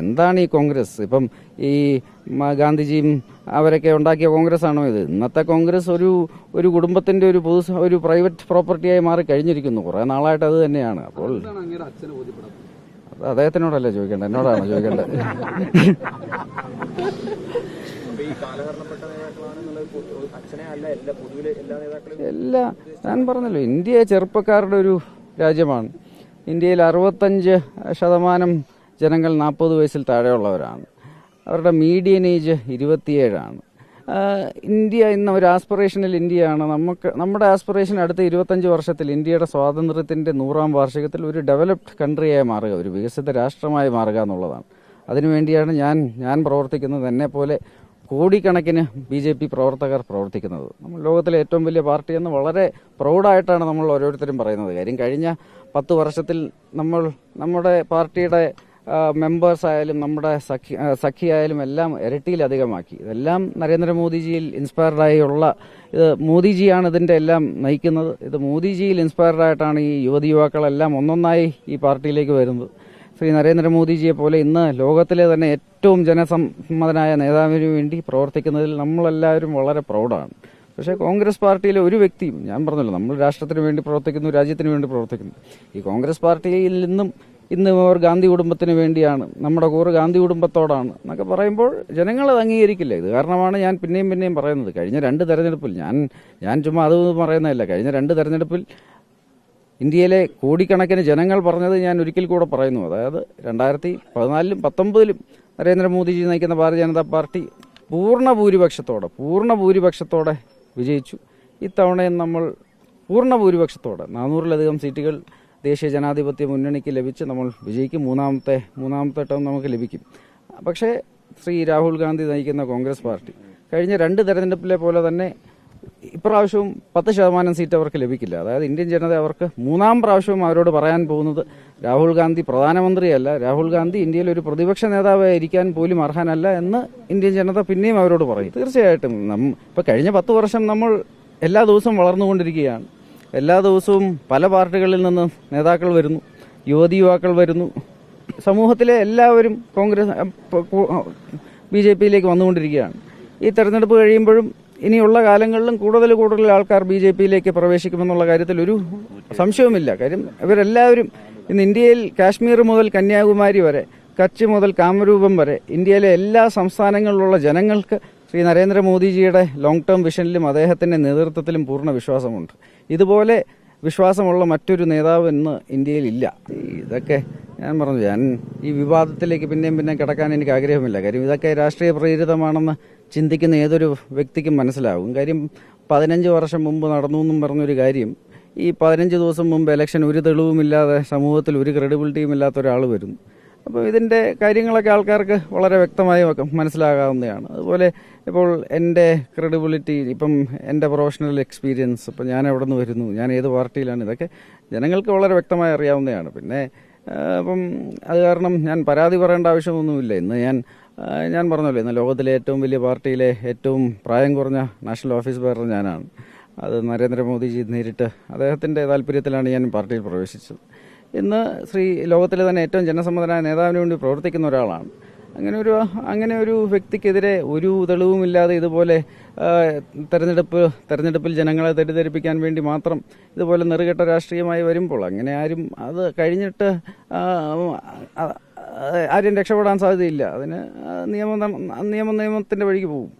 എന്താണ് ഈ കോൺഗ്രസ്? ഇപ്പം ഈ ഗാന്ധിജിയും അവരൊക്കെ ഉണ്ടാക്കിയ കോൺഗ്രസ് ആണോ ഇത്? ഇന്നത്തെ കോൺഗ്രസ് ഒരു കുടുംബത്തിന്റെ ഒരു പ്രൈവറ്റ് പ്രോപ്പർട്ടിയായി മാറി കഴിഞ്ഞിരിക്കുന്നു. കുറെ നാളായിട്ട് അത് തന്നെയാണ്. അപ്പോൾ അത് അദ്ദേഹത്തിനോടല്ലേ ചോദിക്കേണ്ടത്, എന്നോടാണോ ചോദിക്കേണ്ടത്? ഞാൻ പറഞ്ഞല്ലോ, ഇന്ത്യ ചെറുപ്പക്കാരുടെ ഒരു രാജ്യമാണ്. ഇന്ത്യയിൽ 65% ജനങ്ങൾ 40 വയസ്സിൽ താഴെയുള്ളവരാണ്. അവരുടെ മീഡിയൻ ഏജ് 27 ഇന്ത്യ ഇന്ന് ഒരു ആസ്പിറേഷണൽ ഇന്ത്യയാണ്. നമ്മുടെ ആസ്പിറേഷൻ അടുത്ത 25 വർഷത്തിൽ ഇന്ത്യയുടെ സ്വാതന്ത്ര്യത്തിന്റെ 100ാം വാർഷികത്തിൽ ഒരു ഡെവലപ്ഡ് കൺട്രിയായി മാറുക, ഒരു വികസിത രാഷ്ട്രമായി മാറുക എന്നുള്ളതാണ്. അതിനുവേണ്ടിയാണ് ഞാൻ പ്രവർത്തിക്കുന്നത്. എന്നെ പോലെ കോടിക്കണക്കിന് BJP പ്രവർത്തകർ പ്രവർത്തിക്കുന്നത്. നമ്മൾ ലോകത്തിലെ ഏറ്റവും വലിയ പാർട്ടിയെന്ന് വളരെ പ്രൗഡായിട്ടാണ് നമ്മൾ ഓരോരുത്തരും പറയുന്നത്. കാര്യം കഴിഞ്ഞ 10 വർഷത്തിൽ നമ്മുടെ പാർട്ടിയുടെ മെമ്പേഴ്സ് ആയാലും നമ്മുടെ സഖിയായാലും എല്ലാം ഇരട്ടിയിലധികമാക്കി. ഇതെല്ലാം നരേന്ദ്രമോദിജിയിൽ ഇൻസ്പയർഡായുള്ള ഇത് മോദിജിയാണ് ഇതിന്റെ എല്ലാം നയിക്കുന്നത്. ഇത് മോദിജിയിൽ ഇൻസ്പയർഡായിട്ടാണ് ഈ യുവതിയുവാക്കളെല്ലാം ഒന്നൊന്നായി ഈ പാർട്ടിയിലേക്ക് വരുന്നത്. ശ്രീ നരേന്ദ്രമോദിജിയെ പോലെ ഇന്ന് ലോകത്തിലെ തന്നെ ഏറ്റവും ജനസമ്മതനായ നേതാവിന് വേണ്ടി പ്രവർത്തിക്കുന്നതിൽ നമ്മളെല്ലാവരും വളരെ പ്രൗഡാണ്. പക്ഷേ കോൺഗ്രസ് പാർട്ടിയിലെ ഒരു വ്യക്തിയും, ഞാൻ പറഞ്ഞല്ലോ, നമ്മൾ രാഷ്ട്രത്തിന് വേണ്ടി പ്രവർത്തിക്കുന്നു, രാജ്യത്തിന് വേണ്ടി പ്രവർത്തിക്കുന്നു. ഈ കോൺഗ്രസ് പാർട്ടിയിൽ ഇന്ന് അവർ ഗാന്ധി കുടുംബത്തിന് വേണ്ടിയാണ്, നമ്മുടെ കൂറ് ഗാന്ധി കുടുംബത്തോടാണ് എന്നൊക്കെ പറയുമ്പോൾ ജനങ്ങൾ അത് അംഗീകരിക്കില്ല. ഇത് കാരണമാണ് ഞാൻ പിന്നെയും പറയുന്നത്. കഴിഞ്ഞ 2 തെരഞ്ഞെടുപ്പിൽ ഞാൻ ചുമ്മാ അത് പറയുന്നതല്ല. കഴിഞ്ഞ 2 തെരഞ്ഞെടുപ്പിൽ ഇന്ത്യയിലെ കോടിക്കണക്കിന് ജനങ്ങൾ പറഞ്ഞത് ഞാൻ ഒരിക്കൽ കൂടെ പറയുന്നു. അതായത് 2014-ലും 2019-ലും നരേന്ദ്രമോദിജി നയിക്കുന്ന ഭാരതീയ ജനതാ പാർട്ടി പൂർണ്ണ ഭൂരിപക്ഷത്തോടെ വിജയിച്ചു. ഇത്തവണയും നമ്മൾ പൂർണ്ണ ഭൂരിപക്ഷത്തോടെ 400-ലധികം സീറ്റുകൾ ദേശീയ ജനാധിപത്യ മുന്നണിക്ക് ലഭിച്ച് നമ്മൾ വിജയിക്കും. മൂന്നാമത്തെ ടേം നമുക്ക് ലഭിക്കും. പക്ഷേ ശ്രീ രാഹുൽ ഗാന്ധി നയിക്കുന്ന കോൺഗ്രസ് പാർട്ടി കഴിഞ്ഞ 2 തെരഞ്ഞെടുപ്പിലെ പോലെ തന്നെ ഇപ്രാവശ്യവും 10% സീറ്റ് അവർക്ക് ലഭിക്കില്ല. അതായത് ഇന്ത്യൻ ജനത അവർക്ക് 3ാം പ്രാവശ്യവും അവരോട് പറയാൻ പോകുന്നത് രാഹുൽ ഗാന്ധി പ്രധാനമന്ത്രിയല്ല, രാഹുൽ ഗാന്ധി ഇന്ത്യയിൽ ഒരു പ്രതിപക്ഷ നേതാവായിരിക്കാൻ പോലും അർഹനല്ല എന്ന് ഇന്ത്യൻ ജനത പിന്നെയും അവരോട് പറയും. തീർച്ചയായിട്ടും ഇപ്പൊ കഴിഞ്ഞ 10 വർഷം നമ്മൾ എല്ലാ ദിവസവും വളർന്നുകൊണ്ടിരിക്കുകയാണ്. എല്ലാ ദിവസവും പല പാർട്ടികളിൽ നിന്ന് നേതാക്കൾ വരുന്നു, യുവാക്കൾ വരുന്നു. സമൂഹത്തിലെ എല്ലാവരും BJPയിലേക്ക് വന്നുകൊണ്ടിരിക്കുകയാണ്. ഈ തെരഞ്ഞെടുപ്പ് കഴിയുമ്പോഴും ഇനിയുള്ള കാലങ്ങളിലും കൂടുതൽ ആൾക്കാർ BJPയിലേക്ക് പ്രവേശിക്കുമെന്നുള്ള കാര്യത്തിൽ ഒരു സംശയവുമില്ല. കാര്യം ഇവരെല്ലാവരും ഇന്ന് ഇന്ത്യയിൽ കാശ്മീർ മുതൽ കന്യാകുമാരി വരെ, കച്ച് മുതൽ കാമരൂപം വരെ ഇന്ത്യയിലെ എല്ലാ സംസ്ഥാനങ്ങളിലുള്ള ജനങ്ങൾക്ക് ശ്രീ നരേന്ദ്രമോദിജിയുടെ ലോങ് ടേം വിഷനിലും അദ്ദേഹത്തിന്റെ നേതൃത്വത്തിലും പൂർണ്ണ വിശ്വാസമുണ്ട്. ഇതുപോലെ വിശ്വാസമുള്ള മറ്റൊരു നേതാവ് ഇന്ന് ഇന്ത്യയിലില്ല. ഇതൊക്കെ ഞാൻ പറഞ്ഞു, ഞാൻ ഈ വിവാദത്തിലേക്ക് പിന്നെയും കിടക്കാൻ എനിക്ക് ആഗ്രഹമില്ല. കാര്യം ഇതൊക്കെ രാഷ്ട്രീയ പ്രേരിതമാണെന്ന് ചിന്തിക്കുന്ന ഏതൊരു വ്യക്തിക്കും മനസ്സിലാവും. കാര്യം 15 വർഷം മുമ്പ് നടന്നു എന്നും പറഞ്ഞൊരു കാര്യം ഈ 15 ദിവസം മുമ്പ് ഇലക്ഷൻ ഒരു തെളിവുമില്ലാതെ സമൂഹത്തിൽ ഒരു ക്രെഡിബിലിറ്റിയും ഇല്ലാത്ത ഒരാൾ വരുന്നു. അപ്പോൾ ഇതിന്റെ കാര്യങ്ങളൊക്കെ ആൾക്കാർക്ക് വളരെ വ്യക്തമായി മനസ്സിലാകാവുന്നതാണ്. അതുപോലെ ഇപ്പോൾ എൻ്റെ ക്രെഡിബിലിറ്റി, ഇപ്പം എൻ്റെ പ്രൊഫഷണൽ എക്സ്പീരിയൻസ്, ഇപ്പം ഞാൻ എവിടെ നിന്ന് വരുന്നു, ഞാൻ ഏത് പാർട്ടിയിലാണ്, ഇതൊക്കെ ജനങ്ങൾക്ക് വളരെ വ്യക്തമായി അറിയാവുന്നതാണ്. പിന്നെ അപ്പം അത് കാരണം ഞാൻ പരാതി പറയേണ്ട ആവശ്യമൊന്നുമില്ല. ഇന്ന് ഞാൻ പറഞ്ഞല്ലോ, ഇന്ന് ലോകത്തിലെ ഏറ്റവും വലിയ പാർട്ടിയിലെ ഏറ്റവും പ്രായം കുറഞ്ഞ നാഷണൽ ഓഫീസ് ബെയറർ ഞാനാണ്. അത് നരേന്ദ്രമോദിജി നേരിട്ട് അദ്ദേഹത്തിൻ്റെ താല്പര്യത്തിലാണ് ഞാൻ പാർട്ടിയിൽ പ്രവേശിച്ചത്. ഇന്ന് ലോകത്തിലെ തന്നെ ഏറ്റവും ജനസമ്മതനായ നേതാവിന് വേണ്ടി പ്രവർത്തിക്കുന്ന ഒരാളാണ്. അങ്ങനെ ഒരു വ്യക്തിക്കെതിരെ ഒരു തെളിവുമില്ലാതെ ഇതുപോലെ തെരഞ്ഞെടുപ്പിൽ ജനങ്ങളെ തെറ്റിദ്ധരിപ്പിക്കാൻ വേണ്ടി മാത്രം ഇതുപോലെ നെറുകെട്ട രാഷ്ട്രീയമായി വരുമ്പോൾ അങ്ങനെ ആരും അത് കഴിഞ്ഞിട്ട് ആരും രക്ഷപ്പെടാൻ സാധ്യതയില്ല. അതിന് നിയമത്തിന്റെ വഴിക്ക് പോകും.